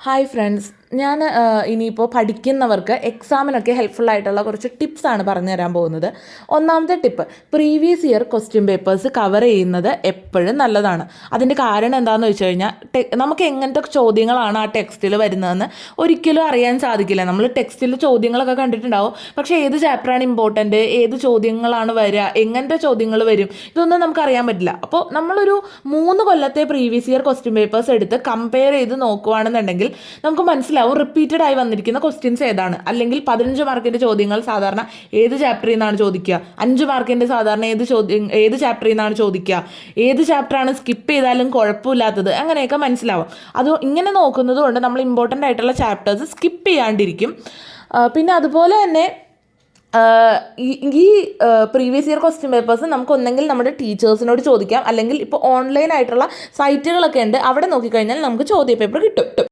Hi friends, ഞാൻ ഇനിയിപ്പോൾ പഠിക്കുന്നവർക്ക് എക്സാമിനൊക്കെ ഹെൽപ്ഫുൾ ആയിട്ടുള്ള കുറച്ച് ടിപ്സാണ് പറഞ്ഞു തരാൻ പോകുന്നത്. ഒന്നാമത്തെ tip, previous year question papers cover ചെയ്യുന്നത് എപ്പോഴും നല്ലതാണ്. അതിൻ്റെ കാരണം എന്താണെന്ന് വെച്ച് കഴിഞ്ഞാൽ നമുക്ക് എങ്ങനത്തെ ചോദ്യങ്ങളാണ് ആ ടെക്സ്റ്റിൽ വരുന്നതെന്ന് ഒരിക്കലും അറിയാൻ സാധിക്കില്ല. നമ്മൾ ടെക്സ്റ്റിൽ ചോദ്യങ്ങളൊക്കെ കണ്ടിട്ടുണ്ടാവും, പക്ഷേ ഏത് ചാപ്റ്ററാണ് ഇമ്പോർട്ടൻറ്റ്, ഏത് ചോദ്യങ്ങളാണ് വരിക, എങ്ങനത്തെ ചോദ്യങ്ങൾ വരും, ഇതൊന്നും നമുക്ക് അറിയാൻ പറ്റില്ല. അപ്പോൾ നമ്മളൊരു 3 കൊല്ലത്തെ പ്രീവിയസ് ഇയർ ക്വസ്റ്റ്യൻ പേപ്പേഴ്സ് എടുത്ത് കമ്പയർ ചെയ്ത് നോക്കുകയാണെന്നുണ്ടെങ്കിൽ നമുക്ക് മനസ്സിലാവും റിപ്പീറ്റഡ് ആയി വന്നിരിക്കുന്ന ക്വസ്റ്റ്യൻസ് ഏതാണ്. അല്ലെങ്കിൽ 15 മാർക്കിൻ്റെ ചോദ്യങ്ങൾ സാധാരണ ഏത് ചാപ്റ്ററിൽ നിന്നാണ് ചോദിക്കുക, 5 മാർക്കിൻ്റെ സാധാരണ ഏത് ചാപ്റ്ററിൽ നിന്നാണ് ചോദിക്കുക, ഏത് ചാപ്റ്ററാണ് സ്കിപ്പ് ചെയ്താലും കുഴപ്പമില്ലാത്തത്, അങ്ങനെയൊക്കെ മനസ്സിലാവും. അത് ഇങ്ങനെ നോക്കുന്നത് കൊണ്ട് നമ്മൾ ഇമ്പോർട്ടൻ്റ് ആയിട്ടുള്ള ചാപ്റ്റേഴ്സ് സ്കിപ്പ് ചെയ്യാണ്ടിരിക്കും. പിന്നെ അതുപോലെ തന്നെ ഈ പ്രീവിയസ് ഇയർ ക്വസ്റ്റ്യൻ പേപ്പേഴ്സ് നമുക്ക് ഒന്നെങ്കിൽ നമ്മുടെ ടീച്ചേഴ്സിനോട് ചോദിക്കാം, അല്ലെങ്കിൽ ഇപ്പോൾ ഓൺലൈൻ ആയിട്ടുള്ള സൈറ്റുകളൊക്കെ ഉണ്ട്, അവിടെ നോക്കിക്കഴിഞ്ഞാൽ നമുക്ക് ചോദ്യ പേപ്പർ കിട്ടും.